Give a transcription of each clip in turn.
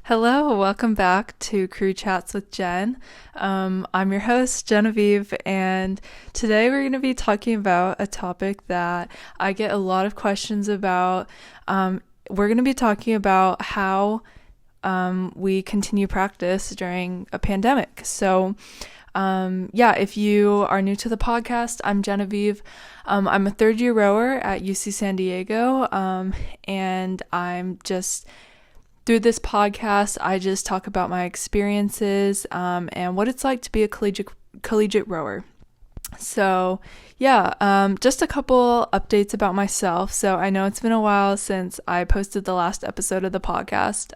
Hello, welcome back to Crew Chats with Jen. I'm your host, Genevieve, and today we're going to be talking about a topic that I get a lot of questions about. We're going to be talking about how we continue practice during a pandemic. So, if you are new to the podcast, I'm Genevieve. I'm a third-year rower at UC San Diego, and I'm just... Through this podcast, I just talk about my experiences and what it's like to be a collegiate rower. So, just a couple updates about myself. So I know it's been a while since I posted the last episode of the podcast.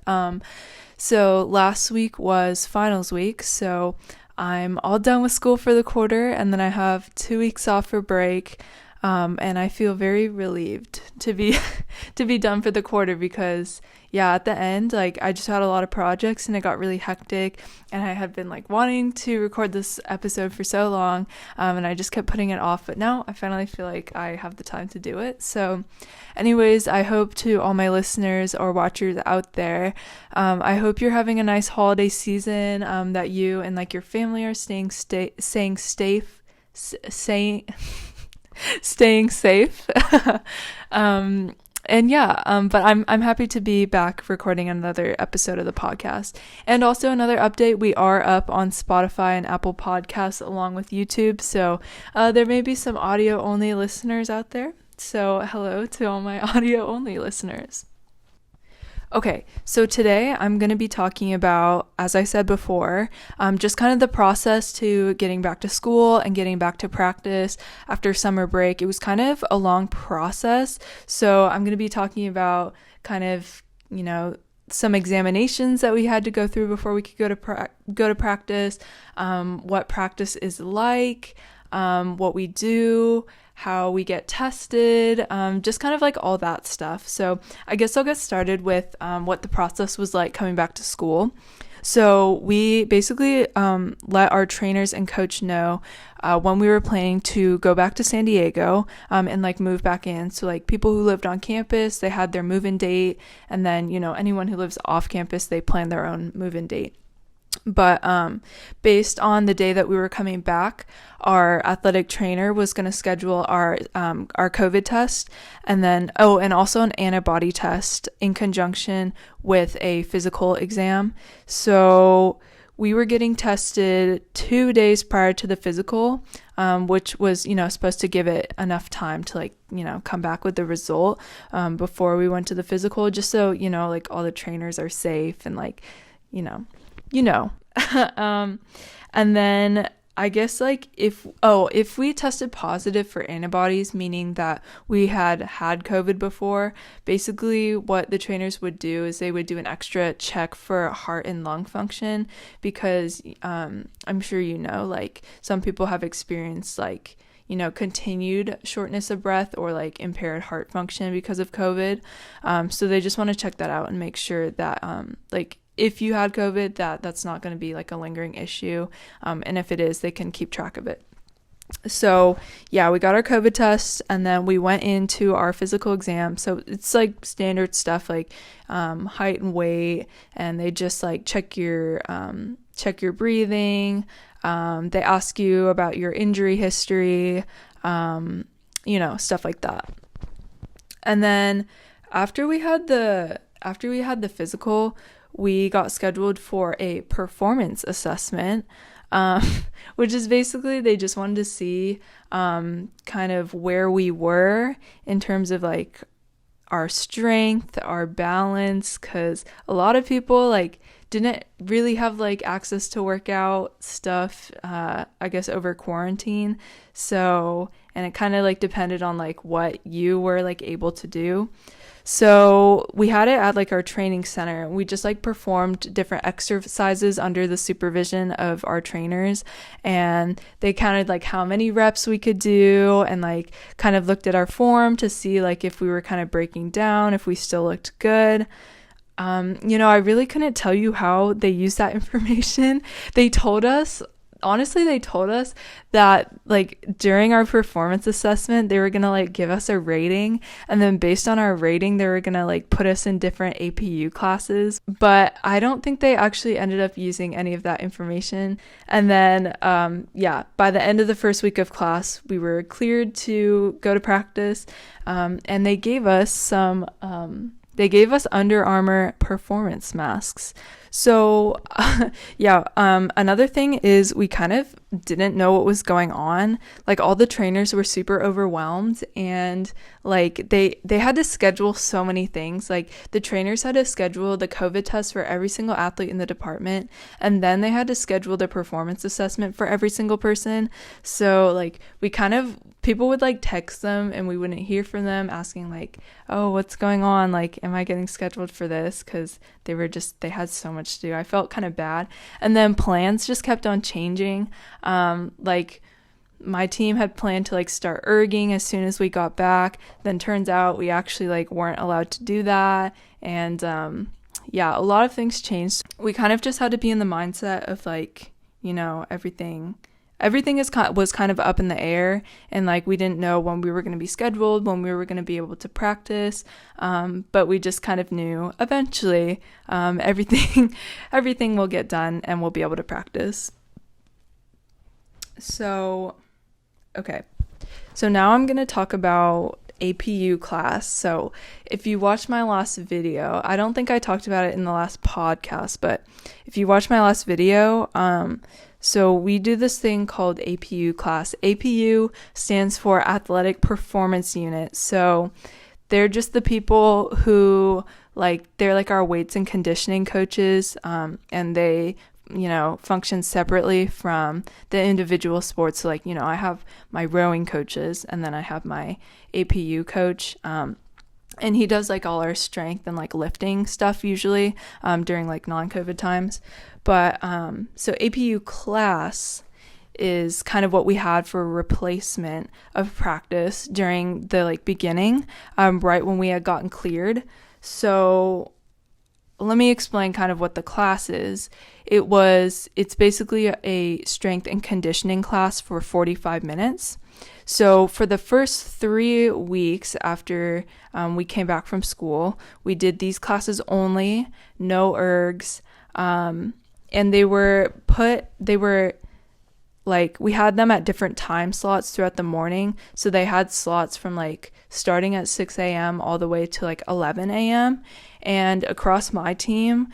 So last week was finals week. So I'm all done with school for the quarter, and then I have 2 weeks off for break. And I feel very relieved to be done for the quarter because at the end, I just had a lot of projects and it got really hectic, and I had been wanting to record this episode for so long, and I just kept putting it off, but now I finally feel like I have the time to do it. So anyways, I hope to all my listeners or watchers out there, I hope you're having a nice holiday season, that you and your family are staying safe. But I'm happy to be back recording another episode of the podcast. And also another update, we are up on Spotify and Apple Podcasts along with YouTube, so there may be some audio only listeners out there. So hello to all my audio only listeners. Okay, so today I'm going to be talking about, as I said before, just kind of the process to getting back to school and getting back to practice after summer break. It was kind of a long process, so I'm going to be talking about kind of, some examinations that we had to go through before we could go to practice, what practice is like, what we do, how we get tested, just kind of all that stuff. So I guess I'll get started with what the process was like coming back to school. So we basically let our trainers and coach know when we were planning to go back to San Diego and move back in. So people who lived on campus, they had their move-in date, and then anyone who lives off campus, they plan their own move-in date. But based on the day that we were coming back, our athletic trainer was going to schedule our COVID test, and then and also an antibody test in conjunction with a physical exam. So we were getting tested 2 days prior to the physical, which was supposed to give it enough time to come back with the result before we went to the physical, just so all the trainers are safe and and then I guess if we tested positive for antibodies, meaning that we had COVID before, basically what the trainers would do is they would do an extra check for heart and lung function, because I'm sure some people have experienced continued shortness of breath or impaired heart function because of COVID. So they just want to check that out and make sure that if you had COVID, that's not going to be a lingering issue. And if it is, they can keep track of it. So we got our COVID test, and then we went into our physical exam. So it's standard stuff height and weight, and they just check your breathing. They ask you about your injury history, stuff like that. And then after we had the physical, we got scheduled for a performance assessment, which is basically they just wanted to see kind of where we were in terms of our strength, our balance, because a lot of people didn't really have access to workout stuff, I guess, over quarantine. So, and it kind of depended on what you were able to do. So we had it at our training center. We just performed different exercises under the supervision of our trainers, and they counted how many reps we could do, and kind of looked at our form to see if we were kind of breaking down, if we still looked good. I really couldn't tell you how they used that information. They told us honestly, they told us that like during our performance assessment, they were going to like give us a rating, and then based on our rating, they were going to like put us in different APU classes. But I don't think they actually ended up using any of that information. And then by the end of the first week of class, we were cleared to go to practice, and they gave us Under Armour performance masks. So another thing is we kind of didn't know what was going on. Like all the trainers were super overwhelmed, and like they had to schedule so many things. Like the trainers had to schedule the COVID test for every single athlete in the department, and then they had to schedule the performance assessment for every single person. So like people would like text them and we wouldn't hear from them, asking like, oh, what's going on? Like, am I getting scheduled for this? Because they had so much to do. I felt kind of bad. And then plans just kept on changing. Like my team had planned to like start erging as soon as we got back. Then turns out we actually like weren't allowed to do that. And a lot of things changed. We kind of just had to be in the mindset of like, everything was kind of up in the air, and like we didn't know when we were going to be scheduled, when we were going to be able to practice, but we just kind of knew eventually everything will get done and we'll be able to practice. So now I'm going to talk about APU class. So if you watched my last video, I don't think I talked about it in the last podcast, but if you watch my last video, so we do this thing called APU class. APU stands for Athletic Performance Unit. So they're just the people who they're like our weights and conditioning coaches, and they function separately from the individual sports. So I have my rowing coaches, and then I have my APU coach, and he does like all our strength and like lifting stuff usually during like non-COVID times. But so APU class is kind of what we had for replacement of practice during the like beginning, right when we had gotten cleared. So let me explain kind of what the class is. It's basically a strength and conditioning class for 45 minutes. So for the first 3 weeks after we came back from school, we did these classes only, no ergs, and we had them at different time slots throughout the morning. So they had slots from like starting at 6 a.m. all the way to like 11 a.m. And across my team,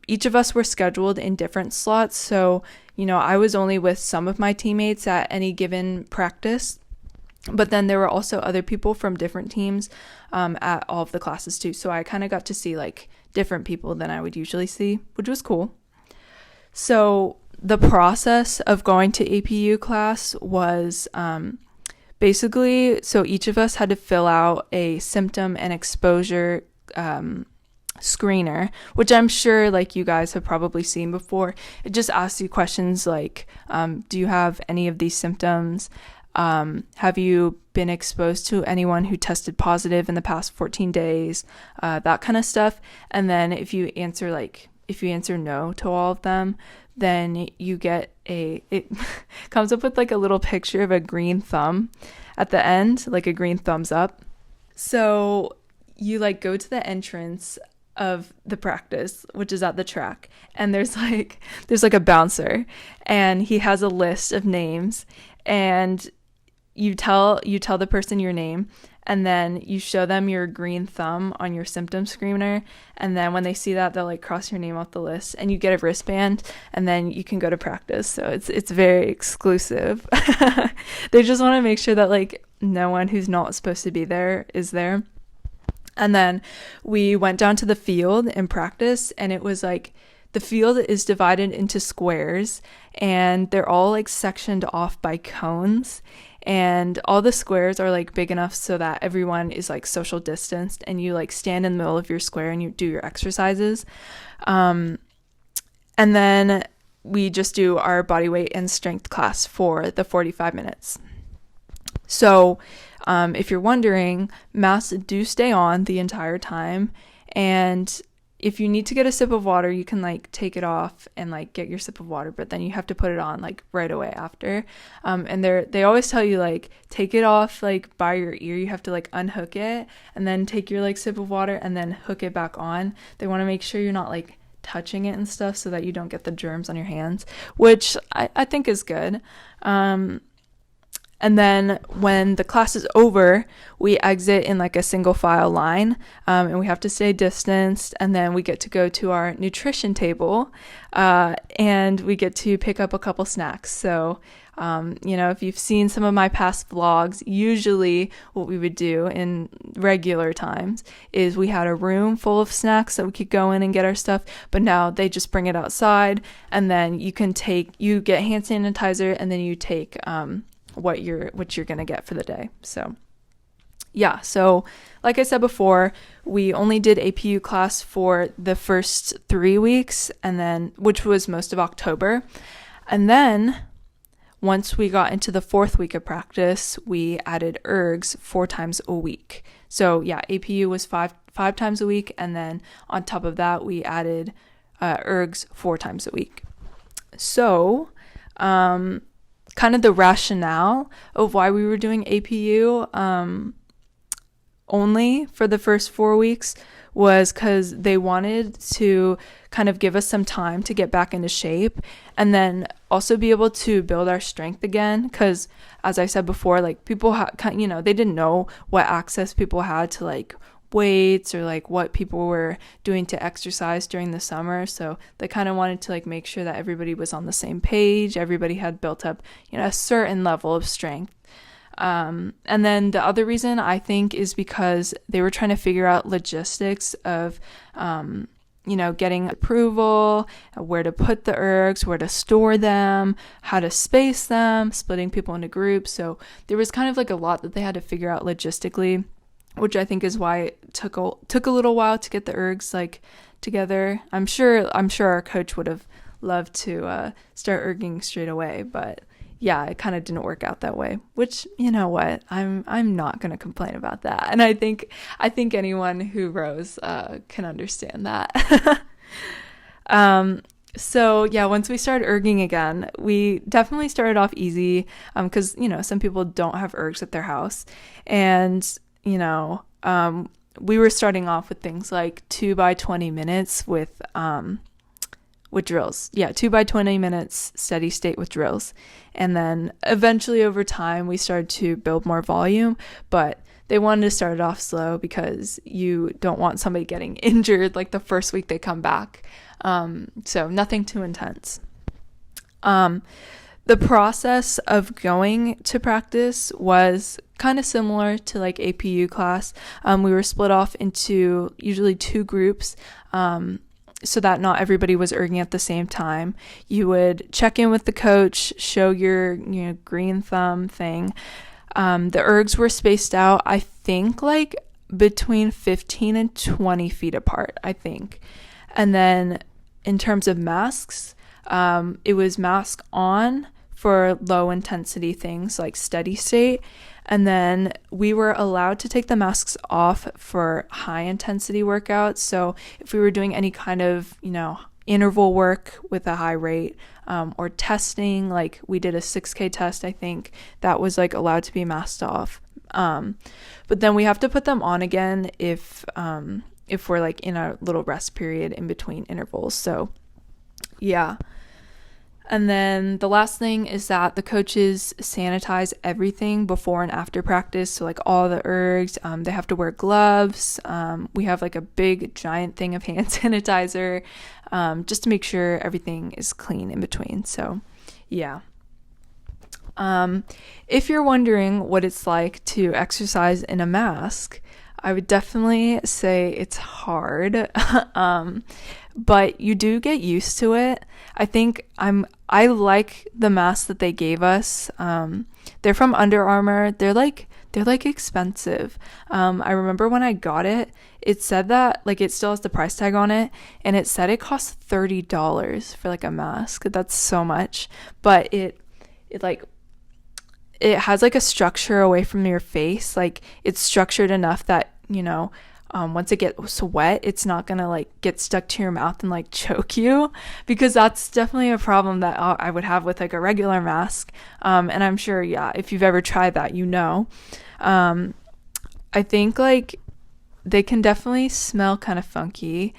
each of us were scheduled in different slots. So, I was only with some of my teammates at any given practice, but then there were also other people from different teams at all of the classes too. So I kind of got to see like different people than I would usually see, which was cool. So the process of going to APU class was basically, so each of us had to fill out a symptom and exposure screener, which I'm sure like you guys have probably seen before. It just asks you questions like, do you have any of these symptoms? Have you been exposed to anyone who tested positive in the past 14 days? That kind of stuff. And then if you answer no to all of them, then you get it comes up with like a little picture of a green thumb at the end, like a green thumbs up. So you like go to the entrance of the practice, which is at the track, and there's like a bouncer, and he has a list of names, and you tell the person your name, and then you show them your green thumb on your symptom screener, and then when they see that, they'll like cross your name off the list, and you get a wristband, and then you can go to practice. So it's very exclusive. They just want to make sure that like no one who's not supposed to be there is there. And then we went down to the field and practice, and it was like the field is divided into squares, and they're all like sectioned off by cones, and all the squares are like big enough so that everyone is like social distanced, and you like stand in the middle of your square and you do your exercises. And then we just do our body weight and strength class for the 45 minutes. So if you're wondering, masks do stay on the entire time, and if you need to get a sip of water, you can like take it off and like get your sip of water, but then you have to put it on like right away after. And they always tell you like take it off like by your ear. You have to like unhook it and then take your like sip of water and then hook it back on. They want to make sure you're not like touching it and stuff so that you don't get the germs on your hands, which I think is good. And then when the class is over, we exit in like a single file line, and we have to stay distanced. And then we get to go to our nutrition table, and we get to pick up a couple snacks. So, if you've seen some of my past vlogs, usually what we would do in regular times is we had a room full of snacks that we could go in and get our stuff. But now they just bring it outside, and then you get hand sanitizer, and then you take, what you're gonna get for the day. So yeah, so like I said before, we only did APU class for the first 3 weeks, and then which was most of October. And then once we got into the 4th week of practice, we added Ergs 4 times a week. So yeah, APU was five times a week, and then on top of that we added Ergs 4 times a week. So kind of the rationale of why we were doing APU only for the first 4 weeks was because they wanted to kind of give us some time to get back into shape, and then also be able to build our strength again, because as I said before, like people they didn't know what access people had to like weights or like what people were doing to exercise during the summer. So they kind of wanted to like make sure that everybody was on the same page, everybody had built up a certain level of strength. And then the other reason I think is because they were trying to figure out logistics of getting approval, where to put the ergs, where to store them, how to space them, splitting people into groups. So there was kind of like a lot that they had to figure out logistically, which I think is why it took a little while to get the ergs like together. I'm sure our coach would have loved to start erging straight away, but yeah, it kind of didn't work out that way. Which, you know what, I'm not gonna complain about that, and I think anyone who rows can understand that. So yeah, once we started erging again, we definitely started off easy, because some people don't have ergs at their house, and we were starting off with things like 2 by 20 minutes with drills. Yeah, 2 by 20 minutes steady state with drills. And then eventually over time, we started to build more volume, but they wanted to start it off slow because you don't want somebody getting injured like the first week they come back. So nothing too intense. The process of going to practice was kind of similar to like APU class. We were split off into usually 2 groups, so that not everybody was erging at the same time. You would check in with the coach, show your green thumb thing. The ergs were spaced out, I think, like between 15 and 20 feet apart, I think. And then in terms of masks, it was mask on for low intensity things like steady state, and then we were allowed to take the masks off for high intensity workouts. So if we were doing any kind of interval work with a high rate, or testing, like we did a 6K test, I think that was like allowed to be masked off, but then we have to put them on again if we're like in a little rest period in between intervals. So yeah. And then the last thing is that the coaches sanitize everything before and after practice. So like all the ergs, they have to wear gloves. We have like a big giant thing of hand sanitizer, just to make sure everything is clean in between. So yeah. If you're wondering what it's like to exercise in a mask, I would definitely say it's hard, but you do get used to it. I think I like the masks that they gave us. They're from Under Armour. They're like expensive. I remember when I got it, it said that like it still has the price tag on it, and it said it costs $30 for like a mask. That's so much, but it has like a structure away from your face. Like it's structured enough that once it gets wet, it's not gonna like get stuck to your mouth and like choke you, because that's definitely a problem that I would have with like a regular mask. And I'm sure, yeah, if you've ever tried that, you know. I think like they can definitely smell kind of funky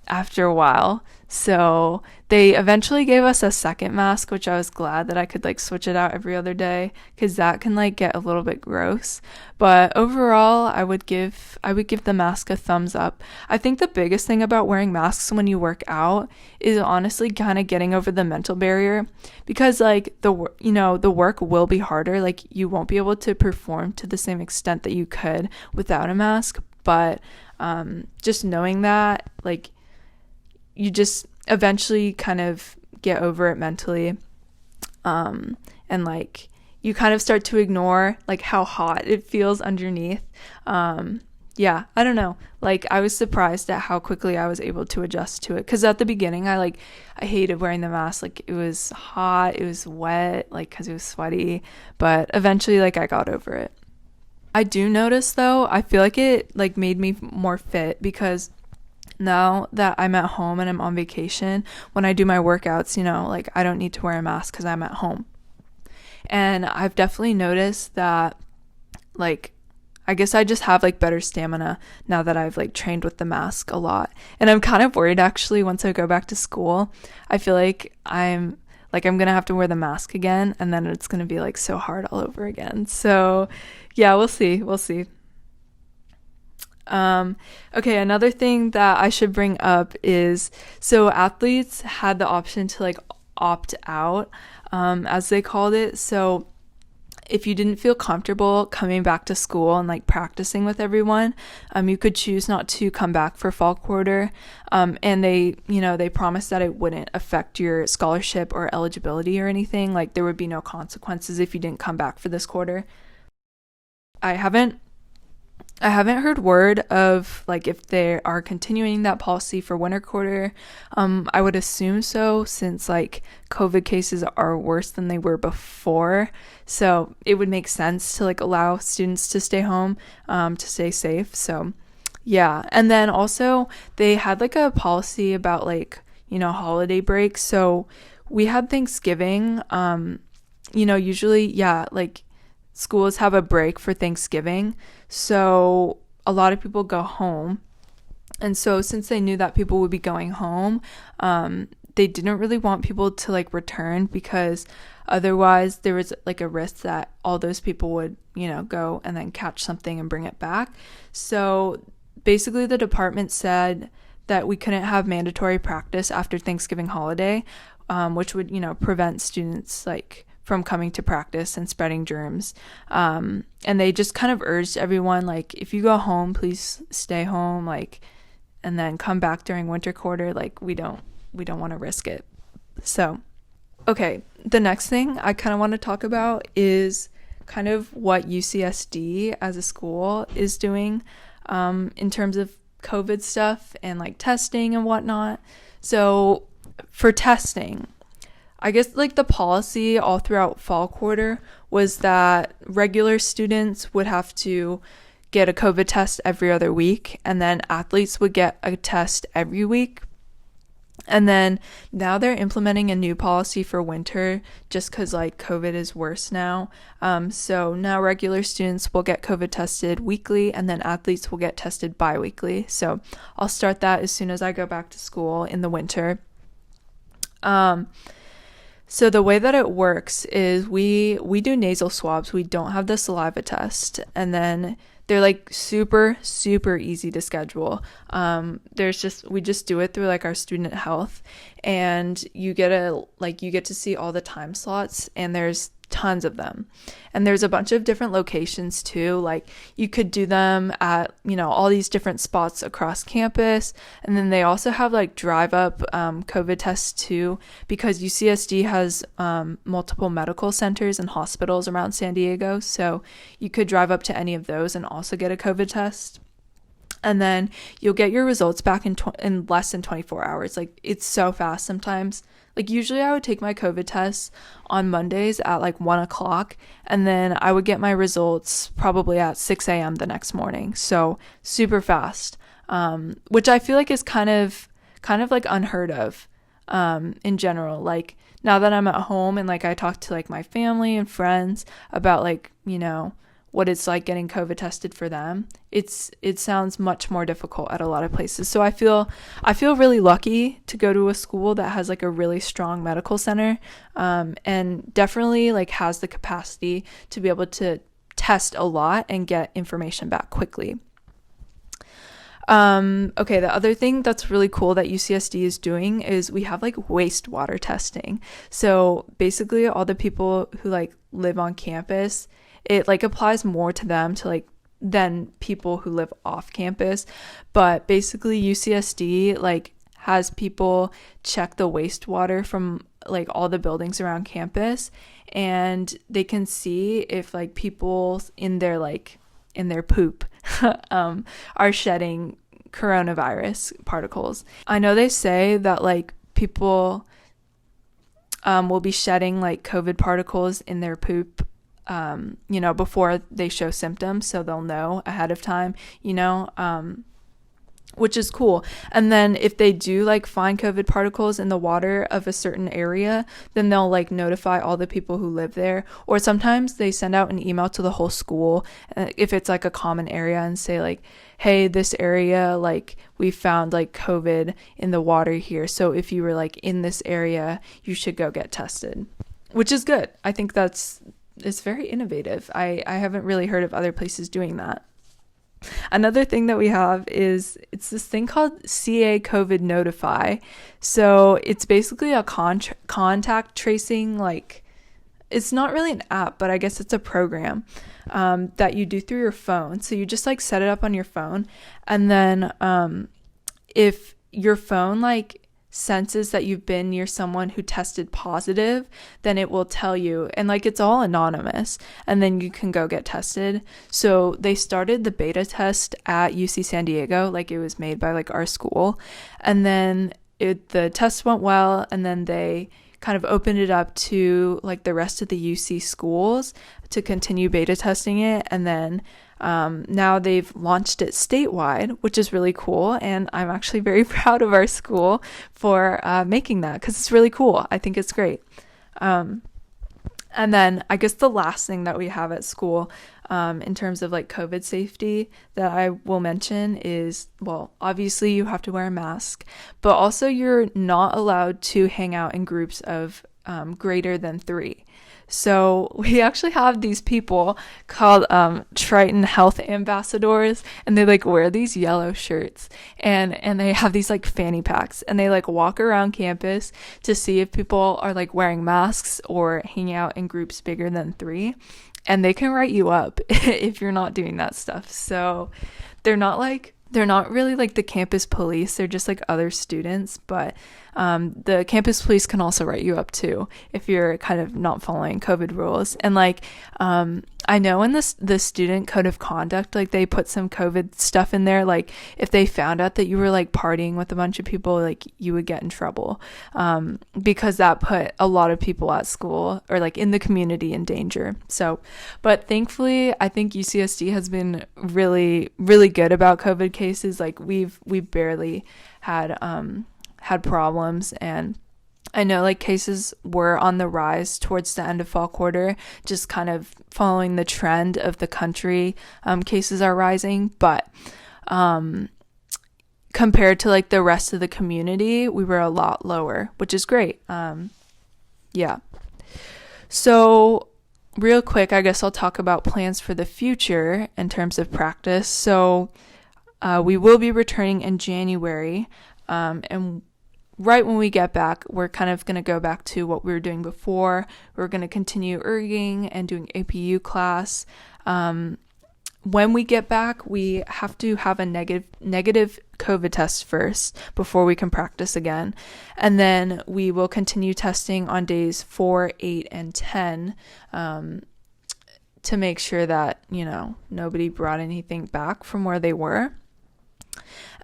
after a while. So they eventually gave us a second mask, which I was glad that I could like switch it out every other day, because that can like get a little bit gross. But overall, I would give the mask a thumbs up. I think the biggest thing about wearing masks when you work out is honestly kind of getting over the mental barrier, because like the work will be harder. Like you won't be able to perform to the same extent that you could without a mask. But just knowing that, like, you just eventually kind of get over it mentally, and like you kind of start to ignore like how hot it feels underneath. Yeah, I don't know, like I was surprised at how quickly I was able to adjust to it, because at the beginning I hated wearing the mask. Like it was hot, it was wet, like because it was sweaty, but eventually like I got over it. I do notice though, I feel like it like made me more fit, because now that I'm at home and I'm on vacation, when I do my workouts, like I don't need to wear a mask because I'm at home. And I've definitely noticed that, like, I guess I just have like better stamina now that I've like trained with the mask a lot. And I'm kind of worried actually, once I go back to school, I feel like I'm gonna have to wear the mask again, and then it's gonna be like so hard all over again. So yeah, we'll see. Okay, another thing that I should bring up is, so athletes had the option to like opt out, as they called it. So if you didn't feel comfortable coming back to school and like practicing with everyone, you could choose not to come back for fall quarter. And they promised that it wouldn't affect your scholarship or eligibility or anything. Like there would be no consequences if you didn't come back for this quarter. I haven't heard word of like if they are continuing that policy for winter quarter. I would assume so, since like COVID cases are worse than they were before. So it would make sense to like allow students to stay home, to stay safe. So yeah. And then also they had like a policy about like, holiday breaks. So we had Thanksgiving, usually, yeah, like schools have a break for Thanksgiving, so a lot of people go home. And so since they knew that people would be going home, they didn't really want people to like return, because otherwise there was like a risk that all those people would, go and then catch something and bring it back. So basically the department said that we couldn't have mandatory practice after Thanksgiving holiday, which would, prevent students like from coming to practice and spreading germs. And they just kind of urged everyone, like, if you go home, please stay home, like, and then come back during winter quarter. Like, we don't want to risk it. So, okay, the next thing I kind of want to talk about is kind of what UCSD as a school is doing, in terms of COVID stuff and like testing and whatnot. So for testing, I guess like the policy all throughout fall quarter was that regular students would have to get a COVID test every other week, and then athletes would get a test every week. And then now they're implementing a new policy for winter, just because like COVID is worse now. So now regular students will get COVID tested weekly, and then athletes will get tested bi-weekly. So I'll start that as soon as I go back to school in the winter. So the way that it works is we do nasal swabs. We don't have the saliva test. And then they're like super, super easy to schedule. We just do it through like our student health, and you get to see all the time slots, and there's tons of them. And there's a bunch of different locations too. Like you could do them at, all these different spots across campus. And then they also have like drive up COVID tests too, because UCSD has multiple medical centers and hospitals around San Diego. So you could drive up to any of those and also get a COVID test. And then you'll get your results back in less than 24 hours. Like, it's so fast sometimes. Like, usually I would take my COVID tests on Mondays at like 1 o'clock, and then I would get my results probably at 6 a.m. the next morning. So super fast, which I feel like is kind of like unheard of in general. Like, now that I'm at home and like I talk to like my family and friends about like, what it's like getting COVID tested for them, it sounds much more difficult at a lot of places. So I feel really lucky to go to a school that has like a really strong medical center, and definitely like has the capacity to be able to test a lot and get information back quickly. Okay, the other thing that's really cool that UCSD is doing is we have like wastewater testing. So basically all the people who like live on campus, it like applies more to them than people who live off campus. But basically UCSD like has people check the wastewater from like all the buildings around campus, and they can see if like people in their poop are shedding coronavirus particles. I know they say that like people will be shedding like COVID particles in their poop before they show symptoms, so they'll know ahead of time, which is cool. And then if they do like find COVID particles in the water of a certain area, then they'll like notify all the people who live there. Or sometimes they send out an email to the whole school if it's like a common area, and say like, hey, this area, like we found like COVID in the water here, so if you were like in this area, you should go get tested, which is good. I think it's very innovative. I haven't really heard of other places doing that. Another thing that we have is it's this thing called CA COVID Notify. So it's basically a contact tracing, like it's not really an app, but I guess it's a program that you do through your phone. So you just like set it up on your phone, and then if your phone like senses that you've been near someone who tested positive, then it will tell you, and like it's all anonymous, and then you can go get tested. So they started the beta test at UC San Diego, like it was made by like our school, and then the test went well, and then they kind of opened it up to like the rest of the UC schools to continue beta testing it, and then now they've launched it statewide, which is really cool, and I'm actually very proud of our school for making that, because it's really cool. I think it's great. And then I guess the last thing that we have at school in terms of like COVID safety that I will mention is, well, obviously you have to wear a mask, but also you're not allowed to hang out in groups of greater than 3. So we actually have these people called Triton Health Ambassadors, and they like wear these yellow shirts, and they have these like fanny packs, and they like walk around campus to see if people are like wearing masks or hanging out in groups bigger than 3, and they can write you up if you're not doing that stuff. So they're not really like the campus police, they're just like other students, but the campus police can also write you up too if you're kind of not following COVID rules. And like I know in the student code of conduct, like they put some COVID stuff in there, like if they found out that you were like partying with a bunch of people, like you would get in trouble, because that put a lot of people at school or like in the community in danger. So, but thankfully I think UCSD has been really, really good about COVID cases. Like we barely had problems, and I know like cases were on the rise towards the end of fall quarter, just kind of following the trend of the country. Cases are rising, but compared to like the rest of the community, we were a lot lower, which is great. Yeah. So real quick, I guess I'll talk about plans for the future in terms of practice. So we will be returning in January, and right when we get back, we're kind of going to go back to what we were doing before. We're going to continue erging and doing APU class. When we get back, we have to have a negative COVID test first before we can practice again. And then we will continue testing on days 4, 8, and 10 to make sure that, nobody brought anything back from where they were.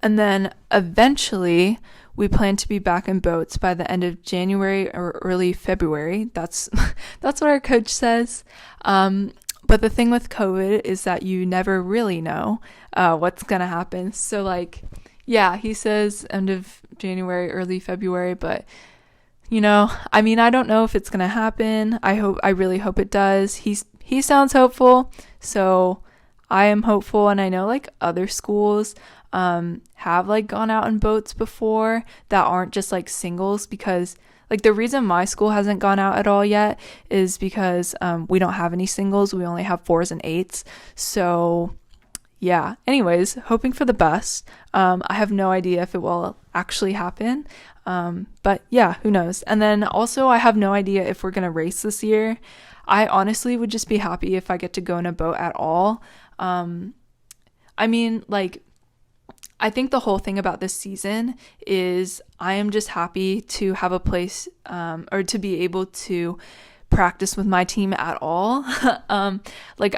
And then eventually we plan to be back in boats by the end of January or early February. That's what our coach says. But the thing with COVID is that you never really know what's going to happen. So like, yeah, he says end of January, early February, but I mean, I don't know if it's going to happen. I really hope it does. He sounds hopeful. So I am hopeful, and I know like other schools have like gone out in boats before that aren't just like singles, because like the reason my school hasn't gone out at all yet is because we don't have any singles. We only have 4s and 8s. So yeah, anyways, hoping for the best. I have no idea if it will actually happen. But yeah, who knows? And then also I have no idea if we're going to race this year. I honestly would just be happy if I get to go in a boat at all. I mean, like, I think the whole thing about this season is I am just happy to have a place or to be able to practice with my team at all. Like,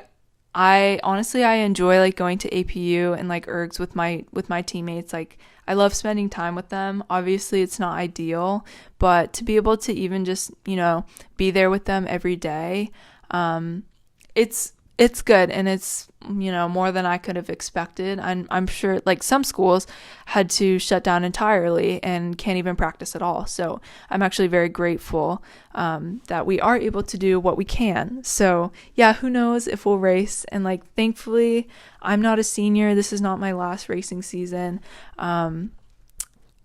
I enjoy like going to APU and like Ergs with my teammates. Like, I love spending time with them. Obviously it's not ideal, but to be able to even just, be there with them every day, it's good, and it's, more than I could have expected. I'm sure like some schools had to shut down entirely and can't even practice at all. So I'm actually very grateful that we are able to do what we can. So yeah, who knows if we'll race. And like, thankfully, I'm not a senior. This is not my last racing season.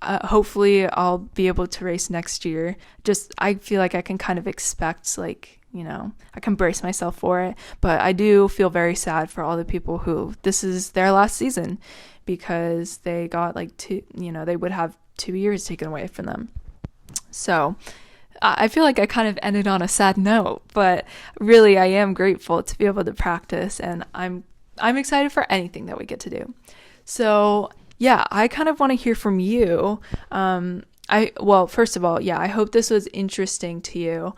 Hopefully I'll be able to race next year. I feel like I can kind of expect like, I can brace myself for it, but I do feel very sad for all the people who this is their last season, because they got like they would have 2 years taken away from them. So I feel like I kind of ended on a sad note, but really I am grateful to be able to practice, and I'm excited for anything that we get to do. So yeah, I kind of want to hear from you. First of all, yeah, I hope this was interesting to you.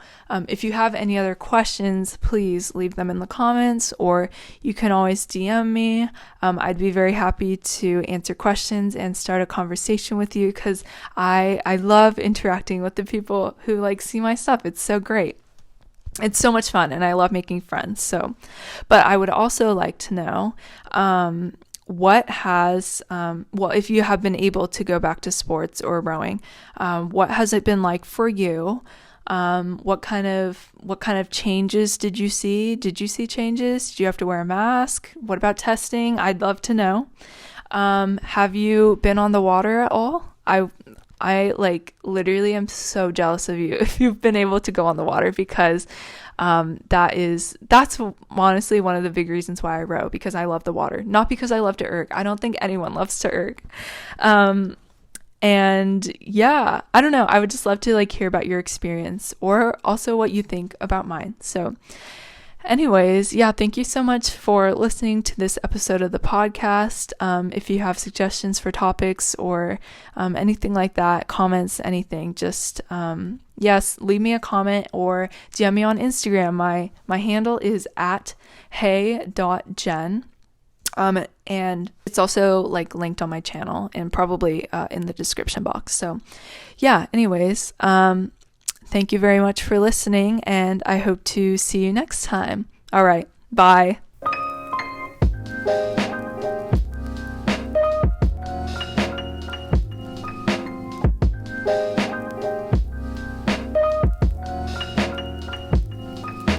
If you have any other questions, please leave them in the comments, or you can always DM me. I'd be very happy to answer questions and start a conversation with you, because I love interacting with the people who like see my stuff. It's so great. It's so much fun, and I love making friends. So, but I would also like to know, if you have been able to go back to sports or rowing, what has it been like for you? What kind of changes did you see? Did you see changes? Did you have to wear a mask? What about testing? I'd love to know. Have you been on the water at all? I like literally am so jealous of you if you've been able to go on the water, because that's honestly one of the big reasons why I row, because I love the water, not because I love to erg. I don't think anyone loves to erg. And yeah, I don't know. I would just love to like hear about your experience, or also what you think about mine. So anyways, yeah, thank you so much for listening to this episode of the podcast. If you have suggestions for topics or anything like that, comments, anything, just yes, leave me a comment or DM me on Instagram. My handle is @hey.jen. And it's also like linked on my channel and probably in the description box. So yeah, anyways, thank you very much for listening, and I hope to see you next time. All right, bye.